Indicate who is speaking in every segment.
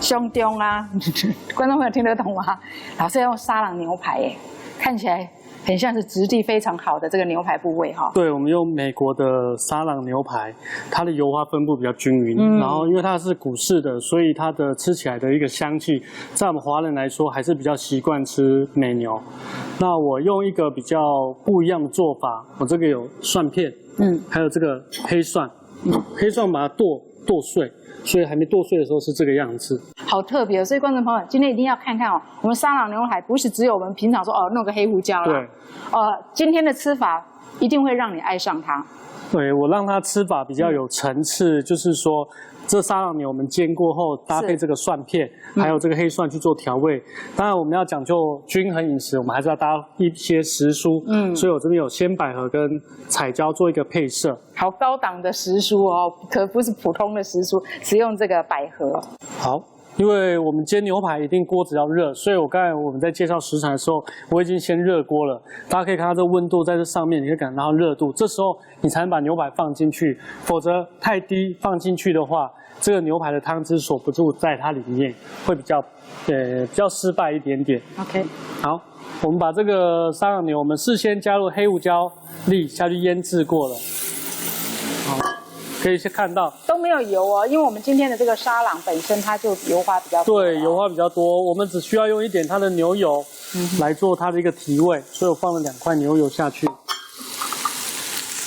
Speaker 1: 胸中啊，观众朋友听得懂吗？老师要用沙朗牛排耶，看起来很像是质地非常好的这个牛排部位哈。
Speaker 2: 对，我们用美国的沙朗牛排，它的油花分布比较均匀，然后因为它是古式的，所以它的吃起来的一个香气，在我们华人来说还是比较习惯吃美牛。那我用一个比较不一样的做法，我这个有蒜片，还有这个黑蒜，黑蒜把它剁碎。所以还没剁碎的时候是这个样子，
Speaker 1: 好特别。所以观众朋友今天一定要看看哦，我们沙朗牛排不是只有我们平常说弄个黑胡椒啦，
Speaker 2: 对，
Speaker 1: 今天的吃法一定会让你爱上它。
Speaker 2: 对，我让它吃法比较有层次，就是说这沙朗牛我们煎过后搭配这个蒜片，还有这个黑蒜去做调味。当然我们要讲究均衡饮食，我们还是要搭一些时蔬。所以我这边有鲜百合跟彩椒做一个配色。
Speaker 1: 好高档的时蔬哦，可不是普通的时蔬，使用这个百合。
Speaker 2: 好。因为我们煎牛排一定锅子要热，所以我刚才我们在介绍食材的时候，我已经先热锅了。大家可以看到这个温度在这上面，你可以感到热度。这时候你才能把牛排放进去，否则太低放进去的话，这个牛排的汤汁锁不住在它里面，会比较失败一点点。
Speaker 1: OK，
Speaker 2: 好，我们把这个沙朗牛，我们事先加入黑胡椒粒下去腌制过了。好。可以先看到
Speaker 1: 都没有油哦，因为我们今天的这个沙朗本身它就油花比较多。
Speaker 2: 对，油花比较多，我们只需要用一点它的牛油来做它的一个提味，所以我放了2块牛油下去。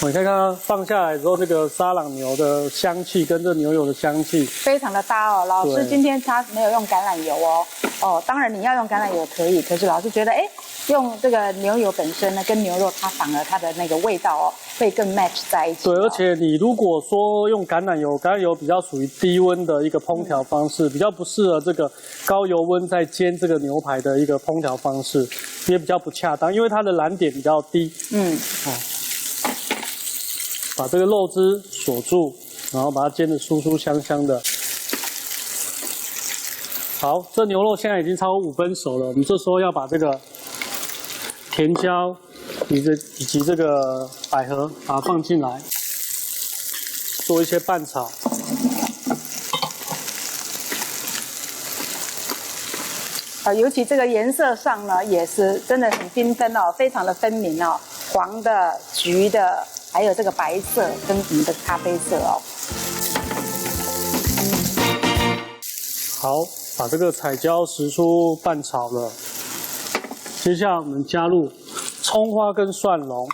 Speaker 2: 你看看放下来之后，这个沙朗牛的香气跟这牛油的香气
Speaker 1: 非常的搭哦。老师今天他没有用橄榄油哦，当然你要用橄榄油可以，可是老师觉得用这个牛油本身呢，跟牛肉它反而它的那个味道会更 match 在一起。
Speaker 2: 对，而且你如果说用橄榄油比较属于低温的一个烹调方式，比较不适合这个高油温在煎这个牛排的一个烹调方式，也比较不恰当，因为它的燃点比较低。把这个肉汁锁住，然后把它煎得酥酥香香的。好，这牛肉现在已经超过5分熟了，我们这时候要把这个甜椒以及这个百合把它放进来，做一些拌炒。
Speaker 1: 尤其这个颜色上呢，也是真的很缤纷哦，非常的分明哦，黄的、橘的，还有这个白色跟我们的咖啡色哦。
Speaker 2: 好，把这个彩椒时蔬拌炒了，接下来我们加入葱花跟蒜蓉，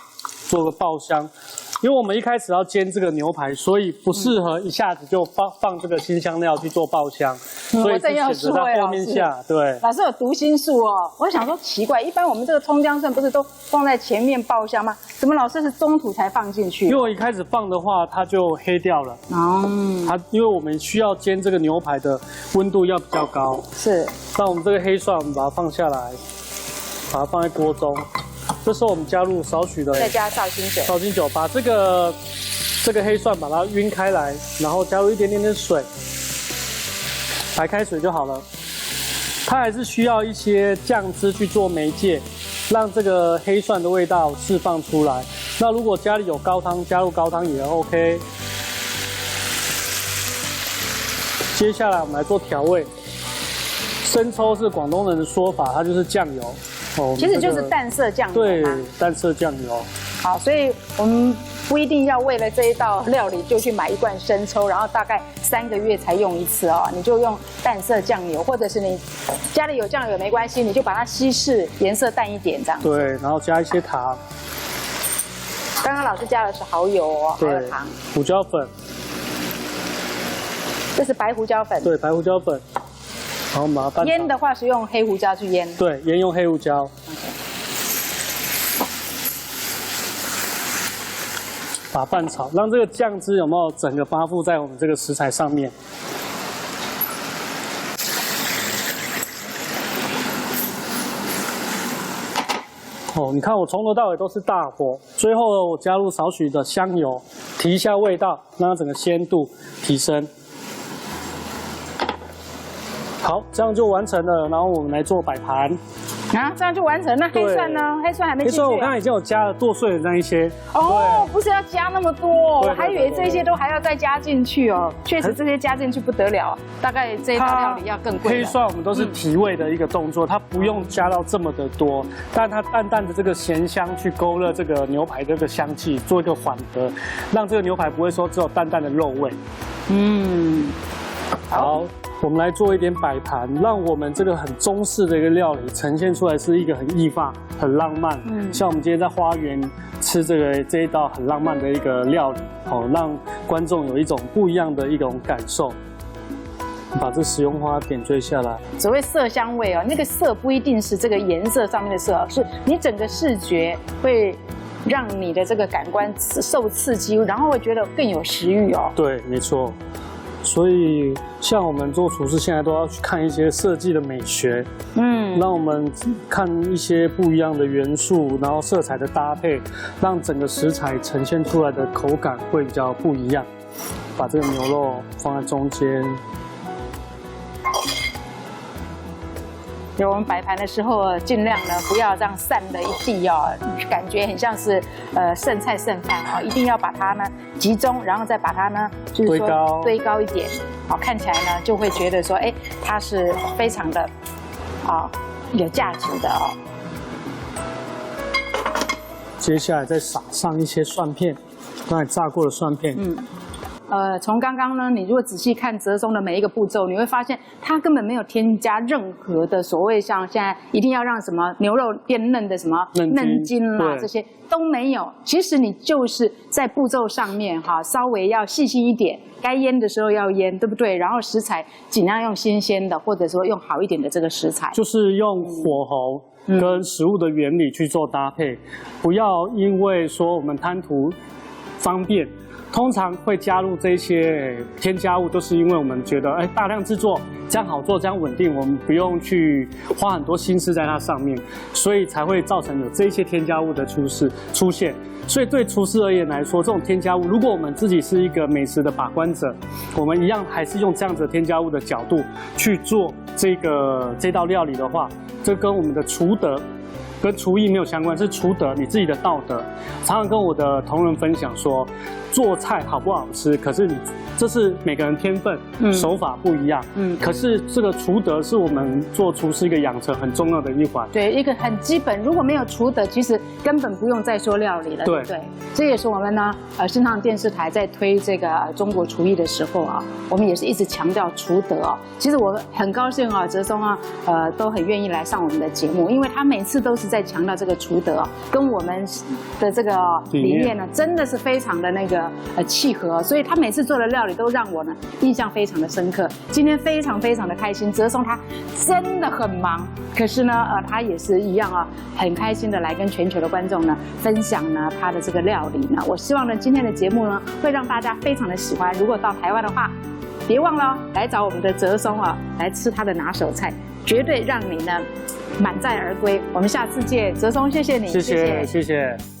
Speaker 2: 做个爆香。因为我们一开始要煎这个牛排，所以不适合一下子就放这个辛香料去做爆香，所以是选择在后面下。对，
Speaker 1: 老师有读心术哦。我想说奇怪，一般我们这个葱姜蒜不是都放在前面爆香吗？怎么老师是中途才放进去？
Speaker 2: 因为我一开始放的话，它就黑掉了。因为我们需要煎这个牛排的温度要比较高。是。那我们这个黑蒜，我们把它放下来，把它放在锅中。这时候我们加入少许的，
Speaker 1: 再加绍兴酒，
Speaker 2: 绍兴酒把这个黑蒜把它晕开来，然后加入一点点水，白开水就好了。它还是需要一些酱汁去做媒介，让这个黑蒜的味道释放出来。那如果家里有高汤，加入高汤也 OK。接下来我们来做调味，生抽是广东人的说法，它就是酱油。
Speaker 1: 其实就是淡色酱油。
Speaker 2: 对，淡色酱油。
Speaker 1: 好，所以我们不一定要为了这一道料理就去买一罐生抽，然后大概3个月才用一次哦。你就用淡色酱油，或者是你家里有酱油没关系，你就把它稀释，颜色淡一点这样。
Speaker 2: 对，然后加一些糖。
Speaker 1: 刚刚老师加的是蚝油哦，还有糖。
Speaker 2: 胡椒粉。
Speaker 1: 这是白胡椒粉。
Speaker 2: 对，白胡椒粉。然后把它拌。
Speaker 1: 腌的话是用黑胡椒去腌。
Speaker 2: 对，腌用黑胡椒。把它拌炒，让这个酱汁有没有整个包覆在我们这个食材上面。你看我从头到尾都是大火，最后呢我加入少许的香油，提一下味道，让它整个鲜度提升。好，这样就完成了。然后我们来做摆盘。
Speaker 1: 啊，这样就完成。那黑蒜呢？黑蒜还没进去。
Speaker 2: 黑蒜我刚才已经有加了剁碎的那一些。
Speaker 1: 哦，不是要加那么多，我还以为这些都还要再加进去哦。确实这些加进去不得了，大概这一道料理要更贵。
Speaker 2: 黑蒜我们都是提味的一个动作，它不用加到这么的多，但它淡淡的这个咸香去勾勒这个牛排的这个香气，做一个缓和，让这个牛排不会说只有淡淡的肉味。好。我们来做一点摆盘，让我们这个很中式的一个料理呈现出来是一个很易放、很浪漫。像我们今天在花园吃这一道很浪漫的一个料理，让观众有一种不一样的一种感受。把这食用花点缀下来。
Speaker 1: 所谓色香味哦，那个色不一定是这个颜色上面的色，是你整个视觉会让你的这个感官受刺激，然后会觉得更有食欲哦。
Speaker 2: 对，没错。所以，像我们做厨师，现在都要去看一些设计的美学，让我们看一些不一样的元素，然后色彩的搭配，让整个食材呈现出来的口感会比较不一样。把这个牛肉放在中间。
Speaker 1: 就我们摆盘的时候，尽量呢不要这样散了一地哦，感觉很像是剩菜剩饭啊，一定要把它呢集中，然后再把它呢就是说堆高一点，好看起来呢就会觉得说，哎，它是非常的有价值的哦。
Speaker 2: 接下来再撒上一些蒜片，刚才炸过的蒜片。
Speaker 1: 从刚刚呢，你如果仔细看折松的每一个步骤，你会发现它根本没有添加任何的所谓像现在一定要让什么牛肉变嫩的什么嫩筋啦，这些都没有。其实你就是在步骤上面稍微要细心一点，该腌的时候要腌，对不对？然后食材尽量用新鲜的，或者说用好一点的这个食材，
Speaker 2: 就是用火候跟食物的原理去做搭配，不要因为说我们贪图方便。通常会加入这些添加物，都是因为我们觉得，大量制作这样好做，这样稳定，我们不用去花很多心思在它上面，所以才会造成有这些添加物的出现。所以对厨师而言来说，这种添加物，如果我们自己是一个美食的把关者，我们一样还是用这样子的添加物的角度去做这道料理的话，这跟我们的厨德。跟厨艺没有相关，是厨德你自己的道德。常常跟我的同仁分享说，做菜好不好吃，可是这是每个人天分、手法不一样。可是这个厨德是我们做厨师一个养成很重要的一环。
Speaker 1: 对，一个很基本，如果没有厨德，其实根本不用再说料理了，对不对？这也是我们呢，新唐电视台在推这个中国厨艺的时候我们也是一直强调厨德其实我很高兴哲松都很愿意来上我们的节目，因为他每次都是在强调这个厨德跟我们的这个理念呢，真的是非常的那个契合，所以他每次做的料理都让我呢印象非常的深刻。今天非常非常的开心，哲松他真的很忙，可是呢他也是一样很开心的来跟全球的观众呢分享呢他的这个料理呢。我希望呢今天的节目呢会让大家非常的喜欢。如果到台湾的话，别忘了来找我们的哲松来吃他的拿手菜，绝对让你呢满载而归。我们下次见，哲松，谢谢你，
Speaker 2: 谢谢。